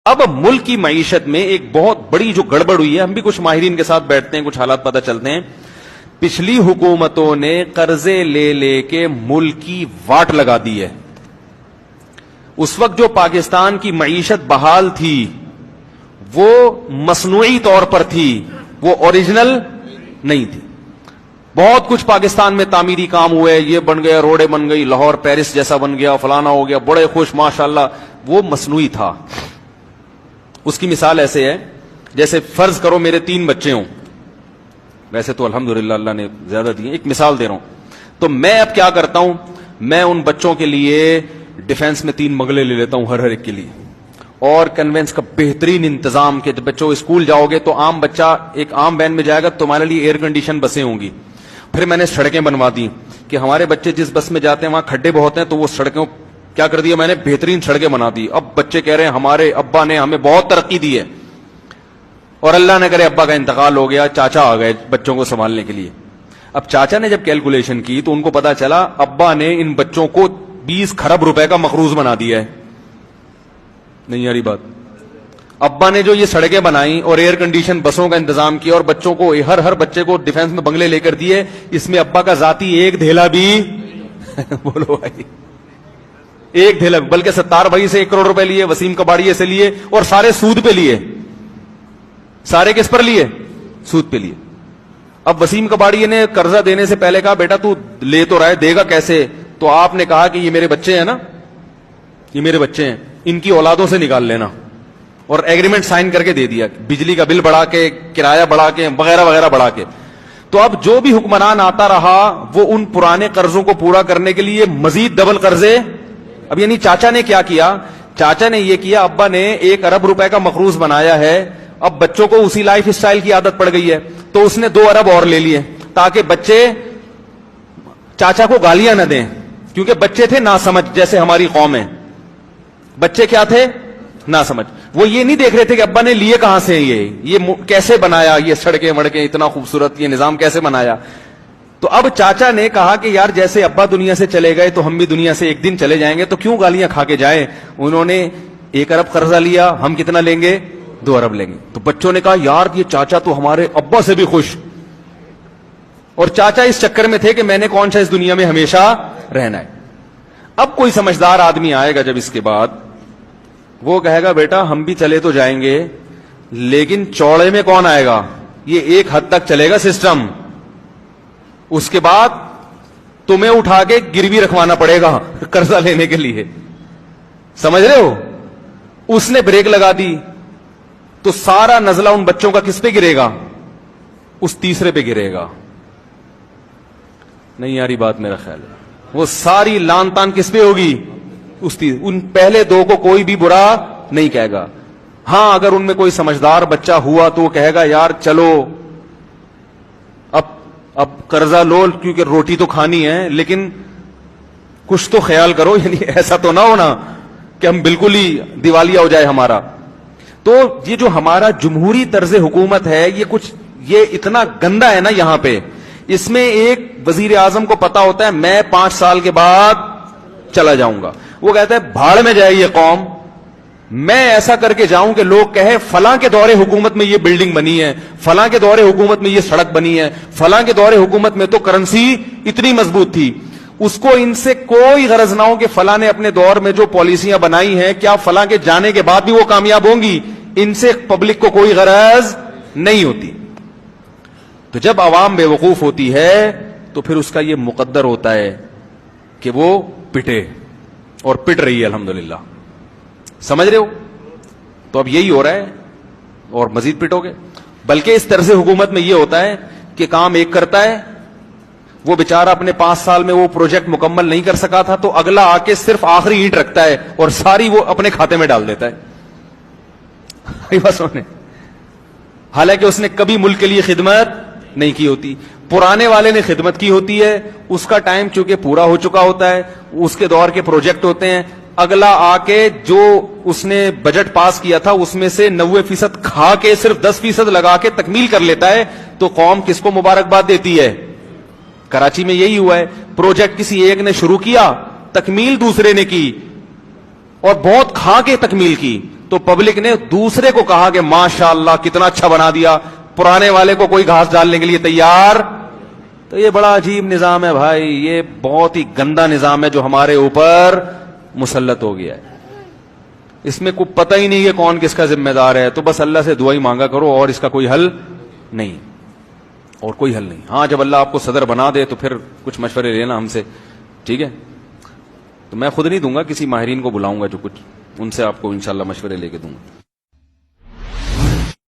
اب ملک کی معیشت میں ایک بہت بڑی جو گڑبڑ ہوئی ہے, ہم بھی کچھ ماہرین کے ساتھ بیٹھتے ہیں, کچھ حالات پتہ چلتے ہیں. پچھلی حکومتوں نے قرضے لے لے کے ملک کی واٹ لگا دی ہے. اس وقت جو پاکستان کی معیشت بحال تھی وہ مصنوعی طور پر تھی, وہ اوریجنل نہیں تھی. بہت کچھ پاکستان میں تعمیری کام ہوئے, یہ بن گیا, روڈیں بن گئی, لاہور پیرس جیسا بن گیا, فلانا ہو گیا, بڑے خوش ماشاءاللہ. وہ مصنوعی تھا. اس کی مثال ایسے ہے جیسے فرض کرو میرے 3 بچے ہوں, ویسے تو الحمدللہ اللہ نے زیادہ دیے, ایک مثال دے رہا ہوں. تو میں اب کیا کرتا ہوں, میں ان بچوں کے لیے ڈیفنس میں 3 بنگلے لے لیتا ہوں ہر ایک کے لیے, اور کنوینس کا بہترین انتظام کہ جب بچوں اسکول جاؤ گے تو عام بچہ ایک عام وین میں جائے گا, تمہارے لیے ایئر کنڈیشن بسیں ہوں گی. پھر میں نے سڑکیں بنوا دی کہ ہمارے بچے جس بس میں جاتے ہیں وہاں کھڈے بہت ہیں, تو وہ سڑکوں کیا کر دیا میں نے, بہترین سڑکیں بنا دی. اب بچے کہہ رہے ہیں ہمارے ابا نے ہمیں بہت ترقی دی ہے, اور اللہ نے کرے ابا کا انتقال ہو گیا, چاچا آ گئے بچوں کو سنبھالنے کے لیے. اب چاچا نے جب کیلکولیشن کی تو ان کو پتا چلا ابا نے ان بچوں کو 20 کھرب روپے کا مقروض بنا دیا ہے. نہیں یاری بات, ابا نے جو یہ سڑکیں بنائی اور ایئر کنڈیشن بسوں کا انتظام کیا اور بچوں کو ہر بچے کو ڈیفنس میں بنگلے لے کر دیے, اس میں ابا کا ذاتی ایک دھیلا بھی بولو بھائی, ایک دھیلا, بلکہ 70 بھائی سے 1 کروڑ روپے لیے, وسیم کباڑیے سے لیے, اور سارے سود پہ لیے. سارے کس پر لیے, سود پہ لیے. اب وسیم کباڑیے نے قرضہ دینے سے پہلے کہا بیٹا تو لے تو رہا ہے, دے گا کیسے؟ تو آپ نے کہا کہ یہ میرے بچے ہیں نا, یہ میرے بچے ہیں, ان کی اولادوں سے نکال لینا, اور ایگریمنٹ سائن کر کے دے دیا, بجلی کا بل بڑھا کے, کرایہ بڑھا کے, وغیرہ وغیرہ بڑھا کے. تو اب جو بھی حکمران آتا رہا وہ ان پرانے قرضوں کو پورا کرنے کے لیے مزید ڈبل قرضے. اب یعنی چاچا نے کیا کیا, چاچا نے یہ کیا, ابا نے 1 ارب روپے کا مقروض بنایا ہے, اب بچوں کو اسی لائف اسٹائل کی عادت پڑ گئی ہے, تو اس نے 2 ارب اور لے لیے تاکہ بچے چاچا کو گالیاں نہ دیں, کیونکہ بچے تھے ناسمجھ, جیسے ہماری قوم ہے, بچے کیا تھے, ناسمجھ. وہ یہ نہیں دیکھ رہے تھے کہ ابا نے لیے کہاں سے, یہ کیسے بنایا, یہ سڑکیں وڑکیں اتنا خوبصورت, یہ نظام کیسے بنایا. تو اب چاچا نے کہا کہ یار جیسے ابا دنیا سے چلے گئے تو ہم بھی دنیا سے ایک دن چلے جائیں گے, تو کیوں گالیاں کھا کے جائیں. انہوں نے 1 ارب قرضہ لیا, ہم کتنا لیں گے, 2 ارب لیں گے. تو بچوں نے کہا یار یہ چاچا تو ہمارے ابا سے بھی خوش, اور چاچا اس چکر میں تھے کہ میں نے کون سا اس دنیا میں ہمیشہ رہنا ہے. اب کوئی سمجھدار آدمی آئے گا جب اس کے بعد, وہ کہے گا بیٹا ہم بھی چلے تو جائیں گے, لیکن چوڑے میں کون آئے گا, یہ ایک حد تک چلے گا سسٹم, اس کے بعد تمہیں اٹھا کے گروی رکھوانا پڑے گا قرضہ لینے کے لیے. سمجھ رہے ہو, اس نے بریک لگا دی تو سارا نزلہ ان بچوں کا کس پہ گرے گا, اس تیسرے پہ گرے گا. نہیں یاری بات میرا خیال ہے, وہ ساری لان تان کس پہ ہوگی, ان پہلے 2 کو کوئی بھی برا نہیں کہے گا. ہاں اگر ان میں کوئی سمجھدار بچہ ہوا تو وہ کہے گا یار چلو اب قرضہ لو کیونکہ روٹی تو کھانی ہے, لیکن کچھ تو خیال کرو, یعنی ایسا تو نہ ہونا کہ ہم بالکل ہی دیوالیہ ہو جائے ہمارا. تو یہ جو ہمارا جمہوری طرز حکومت ہے یہ اتنا گندا ہے نا یہاں پہ. اس میں ایک وزیر اعظم کو پتا ہوتا ہے میں 5 سال کے بعد چلا جاؤں گا, وہ کہتا ہے بھاڑ میں جائے یہ قوم, میں ایسا کر کے جاؤں کہ لوگ کہے فلاں کے دور حکومت میں یہ بلڈنگ بنی ہے, فلاں کے دور حکومت میں یہ سڑک بنی ہے, فلاں کے دور حکومت میں تو کرنسی اتنی مضبوط تھی. اس کو ان سے کوئی غرض نہ ہو کہ فلاں نے اپنے دور میں جو پالیسیاں بنائی ہیں کیا فلاں کے جانے کے بعد بھی وہ کامیاب ہوں گی, ان سے پبلک کو کوئی غرض نہیں ہوتی. تو جب عوام بے وقوف ہوتی ہے تو پھر اس کا یہ مقدر ہوتا ہے کہ وہ پٹے, اور پٹ رہی ہے الحمدللہ. سمجھ رہے ہو, تو اب یہی ہو رہا ہے اور مزید پٹو گے. بلکہ اس طرز حکومت میں یہ ہوتا ہے کہ کام ایک کرتا ہے, وہ بیچارہ اپنے 5 سال میں وہ پروجیکٹ مکمل نہیں کر سکا تھا تو اگلا آ کے صرف آخری اینٹ رکھتا ہے اور ساری وہ اپنے کھاتے میں ڈال دیتا ہے. بس حالانکہ اس نے کبھی ملک کے لیے خدمت نہیں کی ہوتی. پرانے والے نے خدمت کی ہوتی ہے, اس کا ٹائم چونکہ پورا ہو چکا ہوتا ہے, اس کے دور کے پروجیکٹ ہوتے ہیں, اگلا آ کے جو اس نے بجٹ پاس کیا تھا اس میں سے 90% کھا کے صرف 10% لگا کے تکمیل کر لیتا ہے. تو قوم کس کو مبارکباد دیتی ہے؟ کراچی میں یہی ہوا ہے, پروجیکٹ کسی ایک نے شروع کیا, تکمیل دوسرے نے کی, اور بہت کھا کے تکمیل کی, تو پبلک نے دوسرے کو کہا کہ ماشاءاللہ کتنا اچھا بنا دیا, پرانے والے کو کوئی گھاس ڈالنے کے لیے تیار. تو یہ بڑا عجیب نظام ہے بھائی, یہ بہت ہی گندا نظام ہے جو ہمارے اوپر مسلط ہو گیا ہے. اس میں کوئی پتہ ہی نہیں ہے کون کس کا ذمہ دار ہے. تو بس اللہ سے دعا ہی مانگا کرو, اور اس کا کوئی حل نہیں, اور کوئی حل نہیں. ہاں جب اللہ آپ کو صدر بنا دے تو پھر کچھ مشورے لینا ہم سے, ٹھیک ہے. تو میں خود نہیں دوں گا, کسی ماہرین کو بلاؤں گا جو کچھ ان سے آپ کو انشاءاللہ مشورے لے کے دوں گا.